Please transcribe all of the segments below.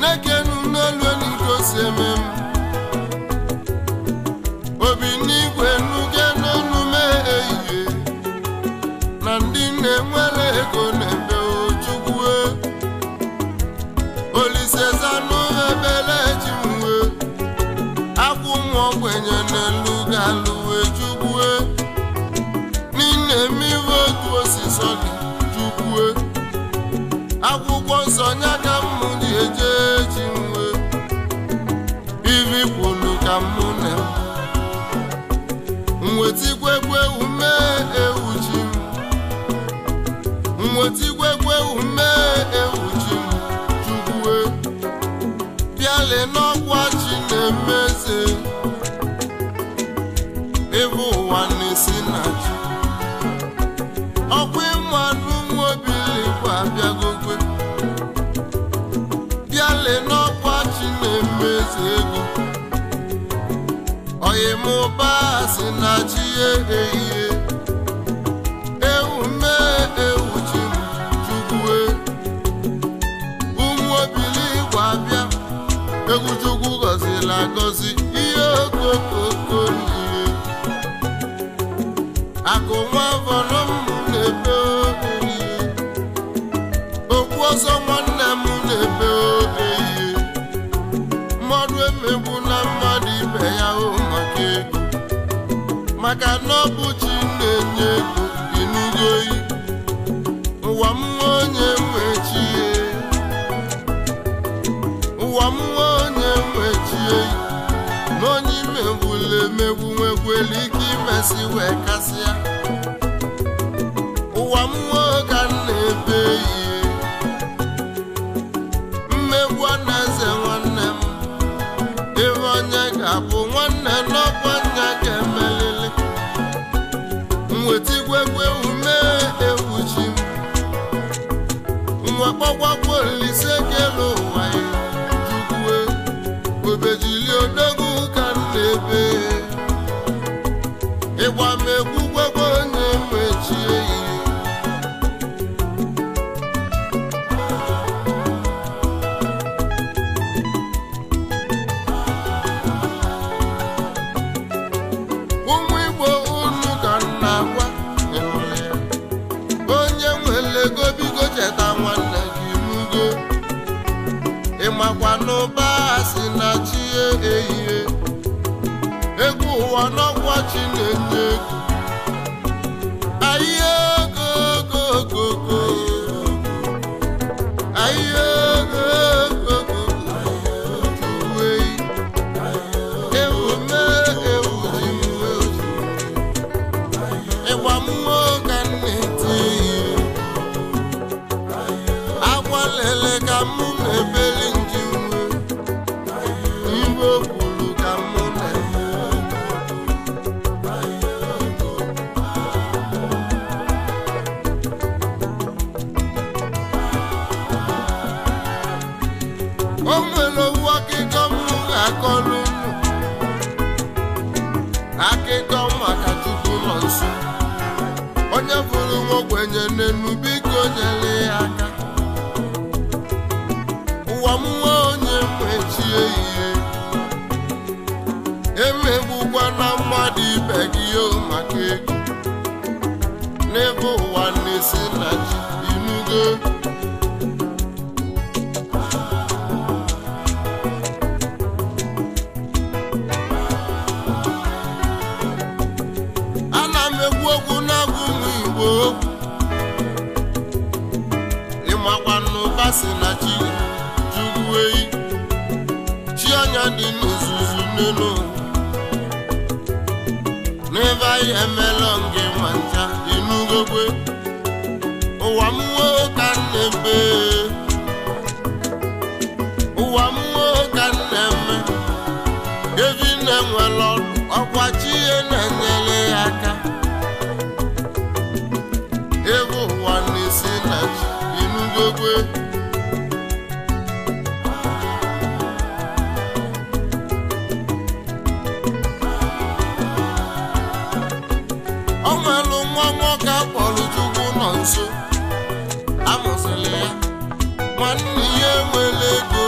nekenu n'elu n'igosi emem obi n'igwe nuge n'onume ehihie na ndị na-enwere ego na-ebe Chukwu Olise zanụ ebele Chinwe akwụ nwa ogbenye n'elu galụwe Chukwu n'ime mmiri otu osisi dị Chukwu akwụkwọ nsọ nya ka mmụ dị eje Chinwe ivi kwulu ka mmụ na mwetigwegwe ume ewu chi mwetigwegwe ume ewu chi Chukwu bịale n'ọkwa chi na-emeze ebe ụwa na-esi na chi ọkwa ịmmadụ nwobilikwa abịagogwe bịale n'ọkwa chi na-emeze ego oyimụba si na chi ehihie ewume ewu chi Chukwu ụmụobilikwa abịa egwu Chukwu gọzila agọzi ihe okokoko n'ihe akụ nwa vọrọ m na-ebe ehihie okwu ọzọ nwanne m na-ebe ehihie mmadụ emegbu na mmadụ ibe ya maka ego maka na ọ bụ chi na-enye ego ịnụgo oyi ụwa m nwa onye nwechie ụwa m nwa onye nwechie na onye imegbula emegbu nwekwere ike imesi wee kasịa ụwa m nwa ka m na-ebe ihe mmegbu na-eze nwanne m ebe onye ga-abụ nwanne n'ọkwa nya ga-emelili mwetigwegwe ume ewu chi mwakpọkwakwo Olise kele ụwa ya Chukwu obejili odogwu ka m na-ebe ịgba m egwu gwegwe onye mechie ihe ụmụ Igbo unu ka m na-agwa onye nwere ego bigo cheta nwanne gị nugo ịmakwa n'ụba si na chi ehihie egwu ụwa n'ọkwa chi na-enye ego ahịa ogogogogo ahịa ogogogo Chukwu ewume ewu ji mwe ịgba mmụọ ka m na-eti agwa lele ka mụ na-ebeli nji nwe Igbo kwuru ka mụ na-eme o nwere owu akịkọ m ga-akọrọ unu akịkọ maka Chukwu nọ nso onye fụrụ nwa ogbenye n'enu biko nyere ya aka ụwa m nwa onye mechie ihe emegbukwa na mmadụ ibe gị maka ego n'ebe ụwa na-esi na chi inugo ana m egwu okwu na-agụ ụmụ Igbo okwu ịmakwa n'ụba si na chi Chukwu chi anya dị n'ozuzu n'elu n'ebe anyị emela ngị ma ncha ịnụgokwe ụwa m nwa ka m na-ebe ụwa m nwa ka m na-eme evi na-enwere ọdụ ọkwa chi ihe na-enyere ya aka ebe ụwa na-esi na chi ịnụgokwe o nwere nwa nwoke akpọrọ Chukwu nọ nso amụsịrị ya nwanne ya enwere ego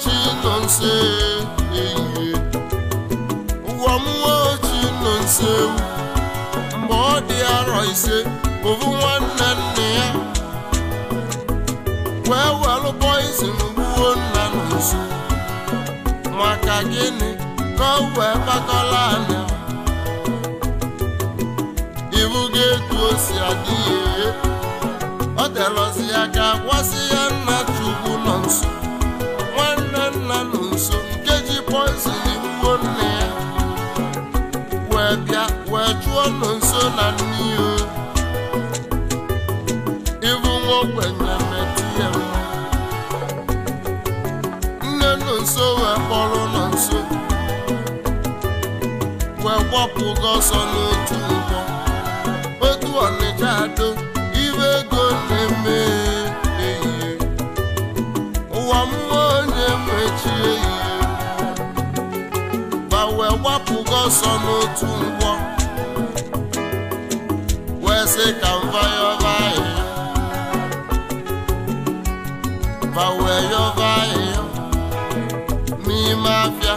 chi nọ nso ehihie ụwa mmụọ chi nọ nso ewu mgbe ọ dị arọ ise ovu nwanne nne ya wee welụ poizin gbuo nna nọ nso maka gịnị ka o wee kpakọla anya ibu ga-etu o si adị ya ọ telọzi ya ka gwasị ya nna Chukwu nọ nso nwanne nna nọ nso nke ji poizin gbuo nne ya wee bịa wee chụọ nọ nso na nne ya ibu nwa ogbenye metụ ya nne nọ nso wee kpọrọ nọ nso wee gbapụga ọsọ n'otu nkwọ otu Ọnịcha ado ibe ego na-eme ehihie ụwa mmụọ onye mechi ehihie ba wee gbapụga ọsọ n'otu nkwọ wee sị ka mva yọba ahịhịa ba wee yọba ahịhịa n'ime afịa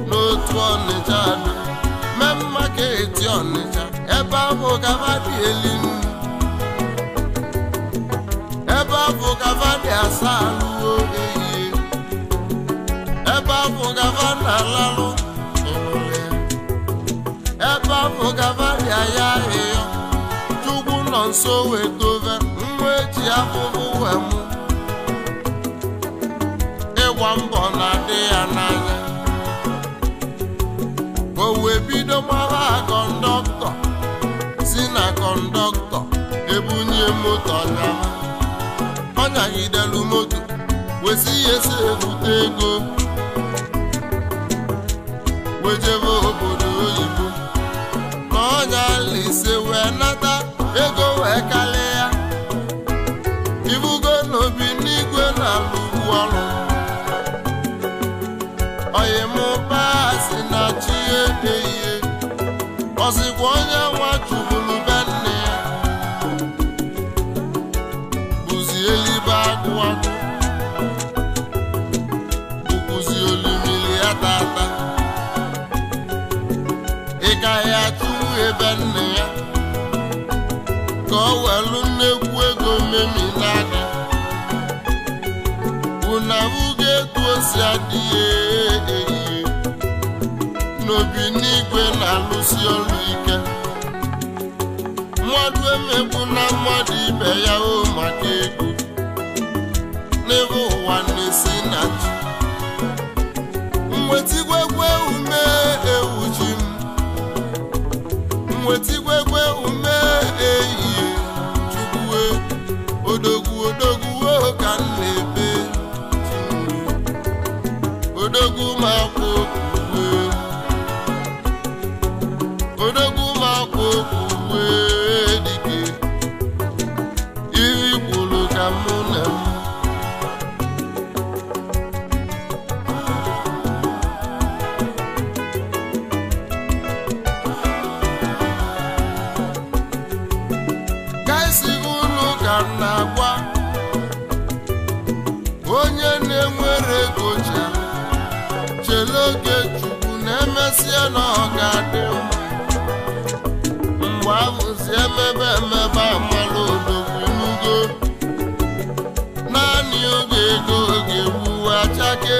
n'otu Ọnịcha ado mee maketi Ọnịcha ebe ahụ gaba dị eli nnu ebe ahụ gaba dị asa alụwo ehihie ebe ahụ gaba na-alalụ ebe ahụ gaba dị aya ahịhịa Chukwu nọ nso wee dobe nwa eji afụfụ wee mụ ịgba mbọ na-adị ya n'anya o wee bido mara kọndọktọ si na kọndọktọ ebunye moto nyama ọ nyagidelu moto wesi ya esi ebute ego wejebe obodo oyibo na ọnya lise wee nata ego wee kalịa ya ibugo n'obi n'igwe na-alụbu ọrụ oyimụbasi na chi ehihie ọzikwa onye nwa chụburu be nne ya bụzi elibe agụagụ bụkwụzi olimiri ya tata ịka ya chụrụ ebe nne ya ka ọ welu nnekwu ego mmemi n'aka unabuga etu o si adị ehihie n'obi n'igwe na-alụsi ọrụ ike mmadụ emegbu na mmadụ ibe ya o maka ego n'ebe ụwa na-esi na chi mwetigwegwe ume ewu ji m mwetigwegwe ume ehihie Chukwue odogwu ka m na-ebe odogwu ma kwụ odogwu ma kwụ dike iri kwuru ka mụ na m gaisi unu ka m na-agwa onye na-enwere ego chele oge Chukwu na-emesịa na ọ ga-adị mma mgbe ahụzi emebe amalụ odogwu n'ugo naanị oge ego ga-egbuwe achake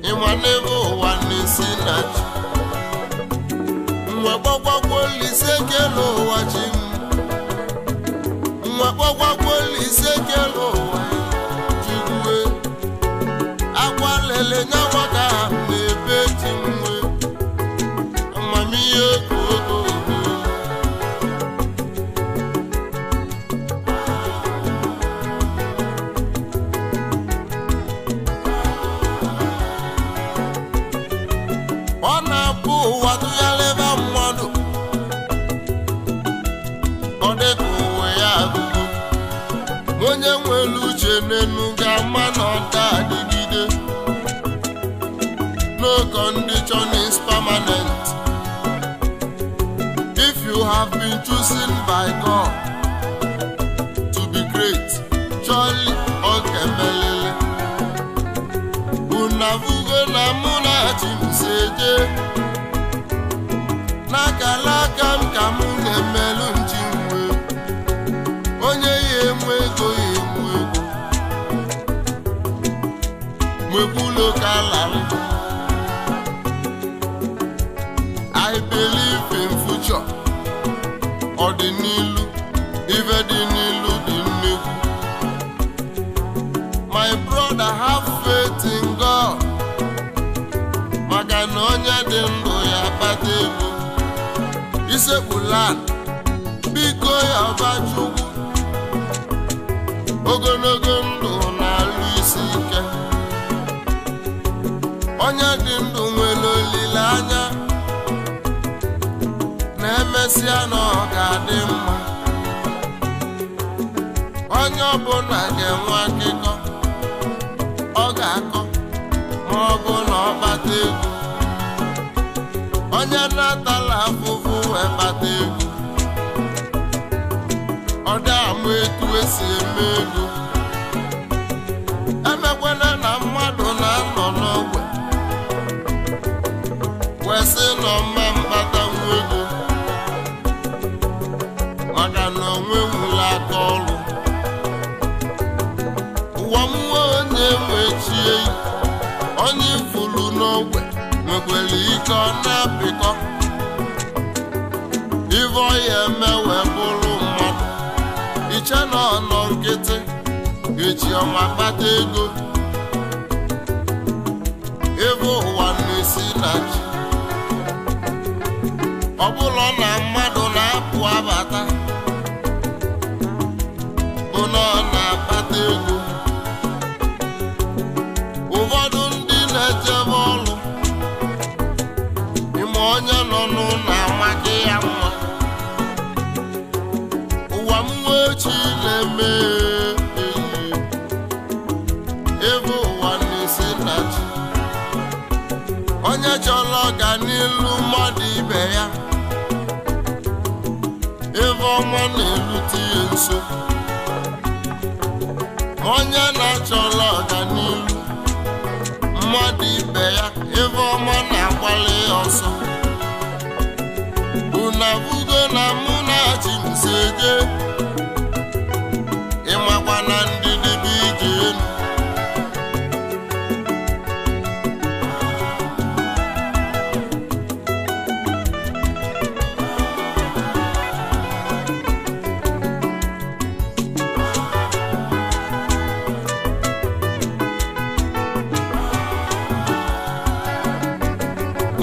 ịma n'ebe ụwa na-esi na chi mwe gbagwagwo Olise kele ụwa chi mwe gbagwagwo Olise kele ụwa Chukwue akwa lele nyawa ka na-ebe chi mwe amamihe ogo ọ na-abụ ụwa tụgharịba mmadụ ọ dịka ụwa ya agụgo onye nwere uche n'enu ga-ama na ọ ga-adịgide no condition is permanent if you have been chosen by God to be great surely ọ ga-emelele unavugo na mụ na chimseje n'akala aka m ka mụ na-emelụ njiwe onye ya enwe ego ya enwe ego mwekwulo ka lara. I believe in future ọdịnilu ife dị n'ilu dị nnekwu. My brother have faith in God maka na onye dị ndụ ya kpata ego isekpula biko ya ọba Chukwu ogologo ndụ na-alụ isi ike. Onye dị ndụ nwere olileanya na-emesịa na ọ ga-adị mma. Onye ọbụla ga-enwe akụkọ ọ ga-akọ ma ọ bụ na ọ kpata ego. Onye na-atala afụfụ wee kpata ego ọ da-amụ etu esi eme ego. Emekwana na mmadụ na-anọ n'ogwe wee sị na ọma mkpatanwu ego maka na onwe nwụla aka ọrụ. Ụwa mmụọ onye nwechie onye ifulu n'ogwe nwekwere ike ọ na-apịkọ ife ọya eme wee bụrụ mmadụ. Iche na ọnọ nkịtị eji ọma kpata ego. Ebe ụwa na-esi na chi ọ bụla na mmadụ na-apụ abata bụ na ọ na-akpata ego. Ụfọdụ ndị na-ejebe ọrụ ime onye nọ n'ụlọ amaghị ya nwa. Ụwa mmụọ echi na-eme ebe ụwa na-esi na chi. Onye chọrọ ọganilu mmadụ ibe ya ebe ọma na-erute ihe nso. Onye na-achọrọ ọganilu mmadụ ibe ya ebe ọma na-agbalị ọsọ. Unavugo na mụ na chimseje ịmakwa na ndidi bụ ije enu.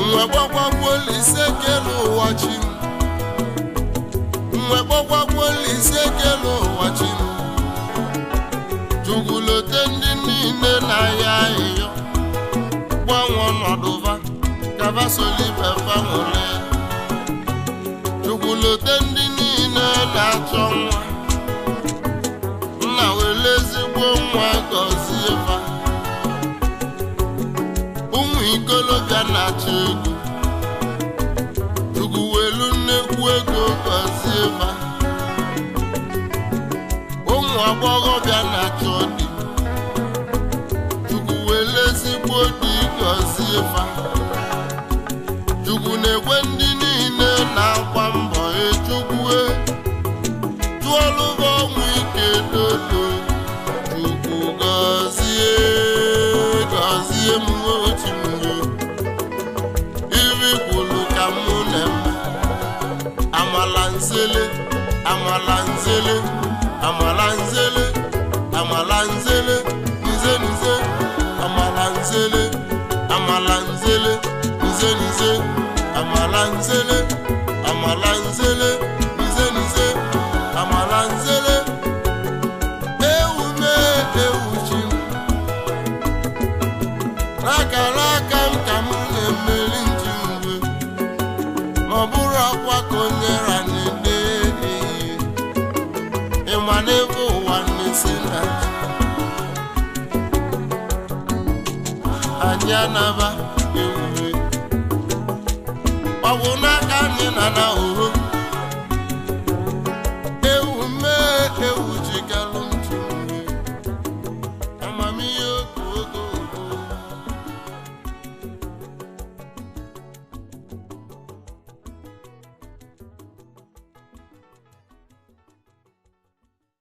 Olise kele ụwa chi m nwekpọkwakwa Olise kele ụwa chi m Chukwulote ndị niile na-ahịa ahịhịa gbanwe ọnọdụva kaba solibefa nwere. Chukwulote ndị niile na-achọ nwa nna were ezigbo nwa gọzie fa. Ụmụ ikolobịa na-achọ ego nnekwu ego gọzie fa. Ụmụ agbọghọbịa na-achọ di Chukwu were ezigbo di gọzie fa. Chukwu na-ekwe ndị niile na-agba mbọ echukwu tụọlụba ọnwụ ike dodo. Chukwu gọzie m otu mgbe iri kwuru ka mụ na-eme. Amalanzele, amalanzele, amalanzele, amalanzele, nze nze, amalanzele, amalanzele, nze nze, amalanzele, amalanzele, nze nze, amalanzele. Ewume ewuchi akara aka m ka m na-emeri njimwe ma ọ bụrụ akwa ka onye ra na-ede ịma n'ebe ụwa na-esi na anyị anaba ewume ọ bụ n'aka anyị na na oho